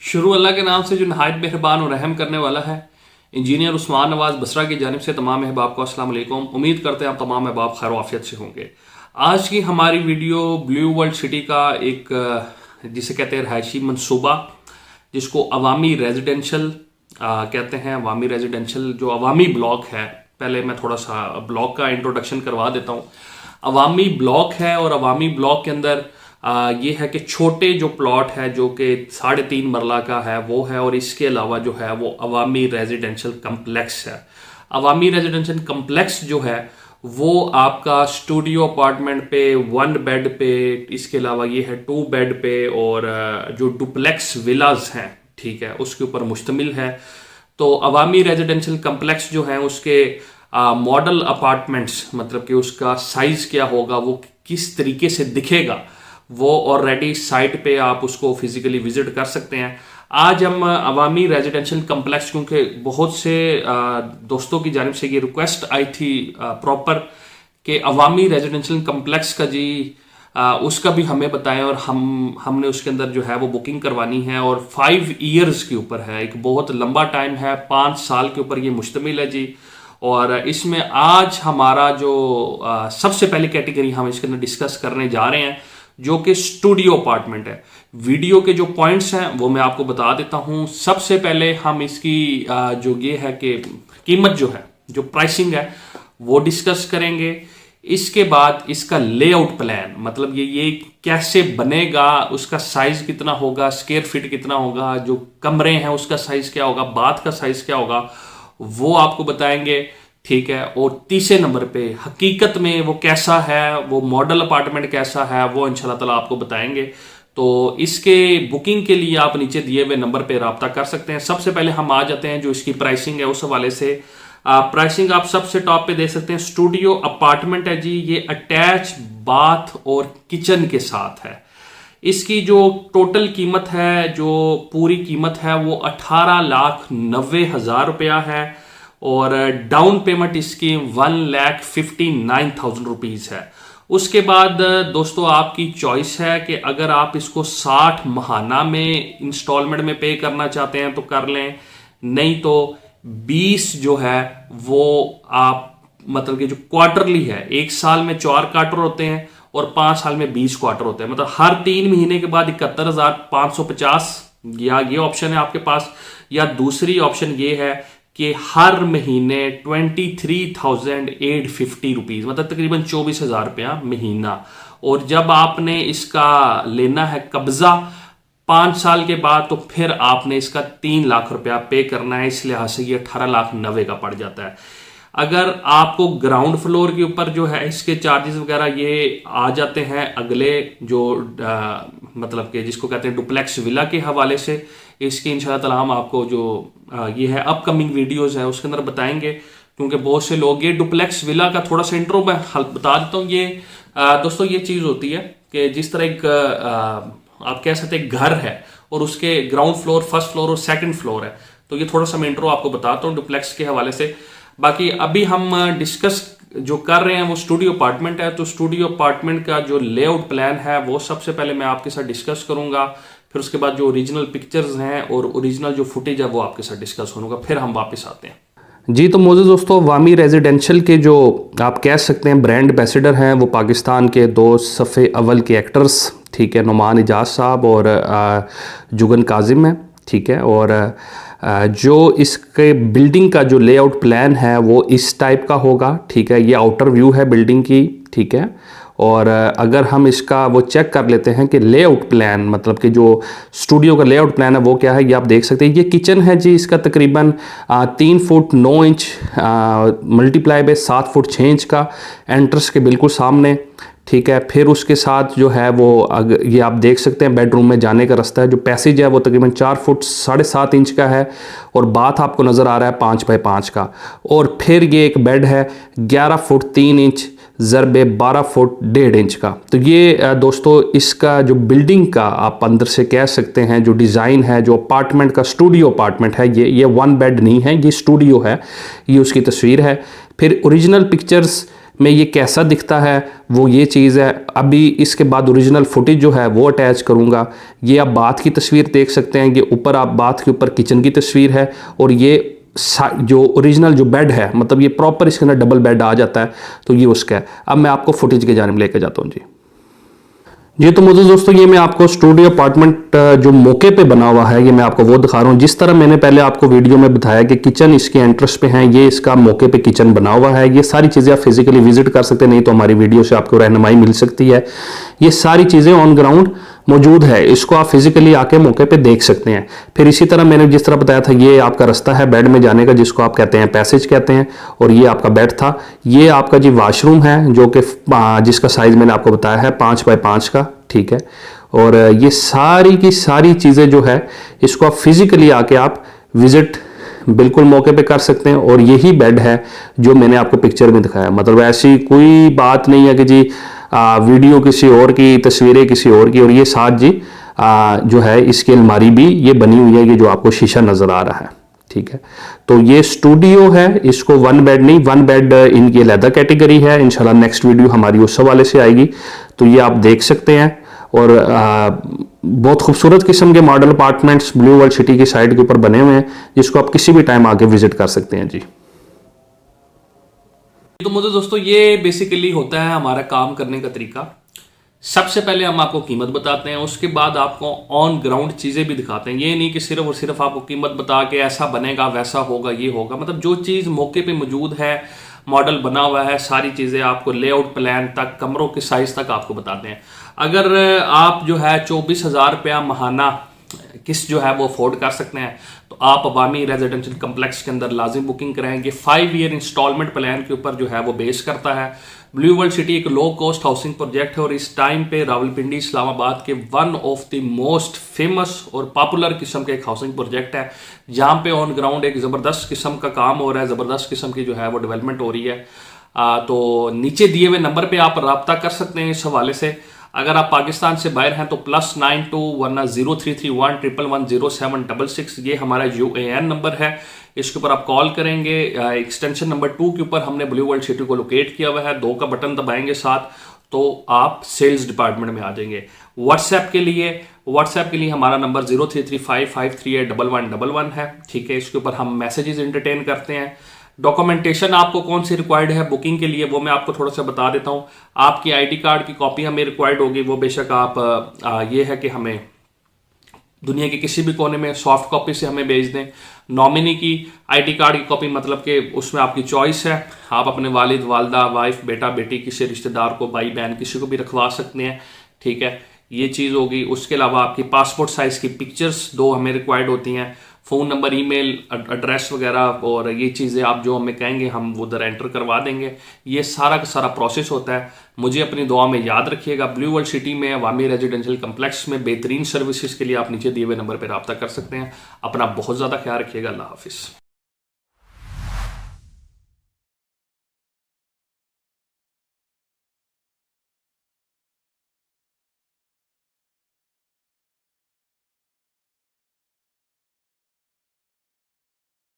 शुरू अल्लाह के नाम से जो नहायत मेहरबान और रहम करने वाला है। इंजीनियर उस्मान नवाज बसरा की जानिब से तमाम अहबाब को अस्सलाम वालेकुम। उम्मीद करते हैं आप तमाम अहबाब खैर आफियत से होंगे। आज की हमारी वीडियो ब्लू वर्ल्ड सिटी का एक जिसे कहते हैं रहायशी मनसूबा, जिसको अवामी रेजिडेंशल कहते हैं। अवामी रेजिडेंशल जो अवामी ब्लॉक है, पहले मैं थोड़ा सा ब्लॉक का इंट्रोडक्शन करवा देता हूँ। अवामी ब्लॉक है और अवामी ब्लॉक के अंदर ये है कि छोटे जो प्लॉट है जो कि 3.5 मरला का है वो है, और इसके अलावा जो है वो अवामी रेजिडेंशियल कम्प्लेक्स है। अवामी रेजिडेंशियल कम्प्लेक्स जो है वो आपका स्टूडियो अपार्टमेंट पे 1 बेड पे, इसके अलावा ये है 2 बेड पे, और जो डुप्लेक्स विलाज हैं, ठीक है, उसके ऊपर मुश्तमिल है। तो अवामी रेजिडेंशियल कम्प्लेक्स जो है उसके मॉडल अपार्टमेंट्स, मतलब कि उसका साइज क्या होगा, वो किस तरीके से दिखेगा, वो ऑलरेडी साइट पे आप उसको फिजिकली विजिट कर सकते हैं। आज हम अवामी रेजिडेंशियल कम्प्लेक्स, क्योंकि बहुत से दोस्तों की जानिब से ये रिक्वेस्ट आई थी प्रॉपर कि अवामी रेजिडेंशियल कम्प्लेक्स का जी उसका भी हमें बताएं, और हमने उसके अंदर जो है वो बुकिंग करवानी है, और 5 ईयर्स के ऊपर है, एक बहुत लंबा टाइम है, 5 साल के ऊपर ये मुश्तमिल है जी। और इसमें आज हमारा जो सबसे पहली कैटेगरी हम इसके अंदर डिस्कस करने जा रहे हैं, जो कि स्टूडियो अपार्टमेंट है। वीडियो के जो पॉइंट्स हैं वो मैं आपको बता देता हूं। सबसे पहले हम इसकी जो ये है कि कीमत जो है, जो प्राइसिंग है, वो डिस्कस करेंगे। इसके बाद इसका लेआउट प्लान, मतलब ये कैसे बनेगा, उसका साइज कितना होगा, स्क्वायर फीट कितना होगा, जो कमरे हैं उसका साइज क्या होगा, बाथ का साइज क्या होगा, वो आपको बताएंगे, ठीक है। और तीसरे नंबर पे हकीकत में वो कैसा है, वो मॉडल अपार्टमेंट कैसा है, वो इंशाल्लाह ताला आपको बताएंगे। तो इसके बुकिंग के लिए आप नीचे दिए हुए नंबर पे रब्ता कर सकते हैं। सबसे पहले हम आ जाते हैं जो इसकी प्राइसिंग है उस हवाले से। प्राइसिंग आप सबसे टॉप पे देख सकते हैं। स्टूडियो अपार्टमेंट है जी, ये अटैच बाथ और किचन के साथ है। इसकी जो टोटल कीमत है, जो पूरी कीमत है, वो 18,90,000 रुपया है, और डाउन पेमेंट इसकी 1,59,000 रुपीज है। उसके बाद दोस्तों आपकी चॉइस है कि अगर आप इसको 60 माहाना में इंस्टॉलमेंट में पे करना चाहते हैं तो कर लें, नहीं तो 20 जो है वो आप, मतलब कि जो क्वार्टरली है, 1 साल में 4 क्वार्टर होते हैं और 5 साल में 20 क्वार्टर होते हैं, मतलब हर 3 महीने के बाद 71,550, या ये ऑप्शन है आपके पास। या दूसरी ऑप्शन ये है कि हर महीने 23,850 रुपीज, मतलब तकरीबन 24,000 रुपया महीना। और जब आपने इसका लेना है कब्जा 5 साल के बाद, तो फिर आपने इसका 3 लाख रुपया पे करना है। इस लिहाज से ये 18,90,000 का पड़ जाता है। अगर आपको ग्राउंड फ्लोर के ऊपर जो है इसके चार्जेस वगैरह ये आ जाते हैं अगले जो मतलब कि जिसको कहते हैं डुप्लेक्स विला के हवाले से। इसकी इंशाल्लाह ताला हम आपको जो ये है अपकमिंग वीडियोस है उसके अंदर बताएंगे, क्योंकि बहुत से लोग ये डुप्लेक्स विला का थोड़ा सा इंट्रो मैं बता देता हूँ। ये दोस्तों ये चीज़ होती है कि जिस तरह एक आप कह सकते हैं घर है और उसके ग्राउंड फ्लोर, फर्स्ट फ्लोर और सेकंड फ्लोर है, तो ये थोड़ा सा मैं इंट्रो आपको बताता हूँ डुप्लेक्स के हवाले से। बाकी अभी हम डिस्कस जो कर रहे हैं वो स्टूडियो अपार्टमेंट है। तो स्टूडियो अपार्टमेंट का जो लेआउट प्लान है वो सबसे पहले मैं आपके साथ डिस्कस करूंगा, फिर उसके बाद जो ओरिजिनल पिक्चर्स हैं और ओरिजिनल जो फुटेज है वो आपके साथ डिस्कस होगा, फिर हम वापस आते हैं जी। तो मोज़ेज़ दोस्तों, अवामी रेजिडेंशियल के जो आप कह सकते हैं ब्रांड एम्बेसडर हैं वो पाकिस्तान के 2 सफ़े अव्वल के एक्टर्स, ठीक है, नुमान इजाज साहब और जुगन काजिम है, ठीक है। और जो इसके बिल्डिंग का जो लेआउट प्लान है वो इस टाइप का होगा, ठीक है। ये आउटर व्यू है बिल्डिंग की, ठीक है। और अगर हम इसका वो चेक कर लेते हैं कि लेआउट प्लान, मतलब कि जो स्टूडियो का लेआउट प्लान है वो क्या है, ये आप देख सकते हैं। ये किचन है जी, इसका तकरीबन 3 foot 9 inch multiply by 7 foot 6 inch का, एंट्रेंस के बिल्कुल सामने, ठीक है। फिर उसके साथ जो है वो ये आप देख सकते हैं बेडरूम में जाने का रास्ता है। जो पैसेज है वो तकरीबन 4 फुट 7.5 इंच का है, और बाथ आपको नज़र आ रहा है 5 बाय 5 का। और फिर ये एक बेड है 11 फुट 3 इंच ज़रबे 12 फुट 1.5 इंच का। तो ये दोस्तों इसका जो बिल्डिंग का आप अंदर से कह सकते हैं जो डिज़ाइन है, जो अपार्टमेंट का स्टूडियो अपार्टमेंट है, ये 1 बेड नहीं है, ये स्टूडियो है, ये उसकी तस्वीर है। फिर ओरिजिनल पिक्चर्स में ये कैसा दिखता है वो ये चीज़ है। अभी इसके बाद ओरिजिनल फुटेज जो है वो अटैच करूँगा। ये आप बाथ की तस्वीर देख सकते हैं, ये ऊपर आप बाथ के ऊपर किचन की तस्वीर है, और ये जो ओरिजिनल जो बेड है, मतलब ये प्रॉपर इसके अंदर डबल बेड आ जाता है, तो ये उसका है। अब मैं आपको फुटेज के जानिब लेके जाता हूँ जी। तो मुझे दोस्तों ये मैं आपको स्टूडियो अपार्टमेंट जो मौके पे बना हुआ है, ये मैं आपको वो दिखा रहा हूँ। जिस तरह मैंने पहले आपको वीडियो में बताया कि किचन इसके एंट्रेंस पे है, ये इसका मौके पे किचन बना हुआ है। ये सारी चीज़ें आप फिजिकली विजिट कर सकते हैं, नहीं तो हमारी वीडियो से आपको रहनुमाई मिल सकती है। ये सारी चीज़ें ऑन ग्राउंड मौजूद है, इसको आप फिजिकली आके मौके पे देख सकते हैं। फिर इसी तरह मैंने जिस तरह बताया था, ये आपका रास्ता है बेड में जाने का, जिसको आप कहते हैं पैसेज कहते हैं, और ये आपका बेड था। ये आपका जी वॉशरूम है, जो कि जिसका साइज मैंने आपको बताया है 5 बाय 5 का, ठीक है। और ये सारी की सारी चीज़ें जो है, इसको आप फिजिकली आके आप विजिट बिल्कुल मौके पे कर सकते हैं। और यही बेड है जो मैंने आपको पिक्चर में दिखाया। मतलब ऐसी कोई बात नहीं है कि जी वीडियो किसी और की, तस्वीरें किसी और की। और ये साथ जी जो है इसकी अलमारी भी ये बनी हुई है, ये जो आपको शीशा नज़र आ रहा है, ठीक है। तो ये स्टूडियो है, इसको 1 बेड नहीं, 1 बेड इनकी अलग कैटेगरी है। इंशाल्लाह नेक्स्ट वीडियो हमारी उस हवाले से आएगी, तो ये आप देख सकते हैं। और बहुत खूबसूरत किस्म के model apartments blue world city की साइड के ऊपर बने हुए हैं, जिसको आप किसी भी टाइम आके विजिट कर सकते हैं जी। तो मुझे दोस्तों ये बेसिकली होता है हमारा काम करने का तरीका। सबसे पहले हम आपको कीमत बताते हैं, उसके बाद आपको ऑन ग्राउंड चीज़ें भी दिखाते हैं। ये नहीं कि सिर्फ और सिर्फ आपको कीमत बता के ऐसा बनेगा वैसा होगा ये होगा, मतलब जो चीज़ मौके पे मौजूद है, मॉडल बना हुआ है, सारी चीज़ें आपको लेआउट प्लान तक, कमरों के साइज तक आपको बताते हैं। अगर आप जो है 24,000 रुपया महाना किस्त जो है वो अफोर्ड कर सकते हैं, तो आप अवामी रेजिडेंशियल कम्प्लेक्स के अंदर लाजिम बुकिंग कराएंगे। 5 ईयर इंस्टॉलमेंट प्लान के ऊपर जो है वो बेस करता है। ब्लू वर्ल्ड सिटी एक लो कॉस्ट हाउसिंग प्रोजेक्ट है, और इस टाइम पे रावलपिंडी इस्लामाबाद के one of the most famous और पॉपुलर किस्म के एक हाउसिंग प्रोजेक्ट है, जहां पे ऑन ग्राउंड एक ज़बरदस्त किस्म का काम हो रहा है, ज़बरदस्त किस्म की जो है वो डेवलपमेंट हो रही है। तो नीचे दिए हुए नंबर पर आप रब्ता कर सकते हैं इस हवाले से। अगर आप पाकिस्तान से बाहर हैं तो +92 वरना 0331110766, ये हमारा UAN नंबर है। इसके ऊपर आप कॉल करेंगे। एक्सटेंशन नंबर 2 के ऊपर हमने ब्लू वर्ल्ड सिटी को लोकेट किया हुआ है। 2 का बटन दबाएंगे साथ, तो आप सेल्स डिपार्टमेंट में आ जाएंगे। व्हाट्सएप के लिए हमारा नंबर 0335538111 है, ठीक है। इसके ऊपर हम मैसेजेस एंटरटेन करते हैं। डॉक्यूमेंटेशन आपको कौन सी रिक्वायर्ड है बुकिंग के लिए, वो मैं आपको थोड़ा सा बता देता हूँ। आपकी आईडी कार्ड की कॉपी हमें रिक्वायर्ड होगी, वो बेशक आप ये है कि हमें दुनिया के किसी भी कोने में सॉफ्ट कॉपी से हमें भेज दें। नॉमिनी की आईडी कार्ड की कॉपी, मतलब कि उसमें आपकी चॉइस है, आप अपने वालिद, वालदा, वाइफ, बेटा, बेटी, किसी रिश्तेदार को, भाई बहन, किसी को भी रखवा सकते हैं, ठीक है। ये चीज़ होगी। उसके अलावा आपकी पासपोर्ट साइज़ की पिक्चर्स 2 हमें रिक्वायर्ड होती हैं। फ़ोन नंबर, ईमेल एड्रेस वगैरह, और ये चीज़ें आप जो हमें कहेंगे हम वो उधर एंटर करवा देंगे। ये सारा का सारा प्रोसेस होता है। मुझे अपनी दुआ में याद रखिएगा। ब्लू वर्ल्ड सिटी में अवामी रेजिडेंशियल कम्प्लेक्स में बेहतरीन सर्विसेज के लिए आप नीचे दिए हुए नंबर पर रब्ता कर सकते हैं। अपना बहुत ज़्यादा ख्याल रखिएगा। अल्लाह हाफिज़।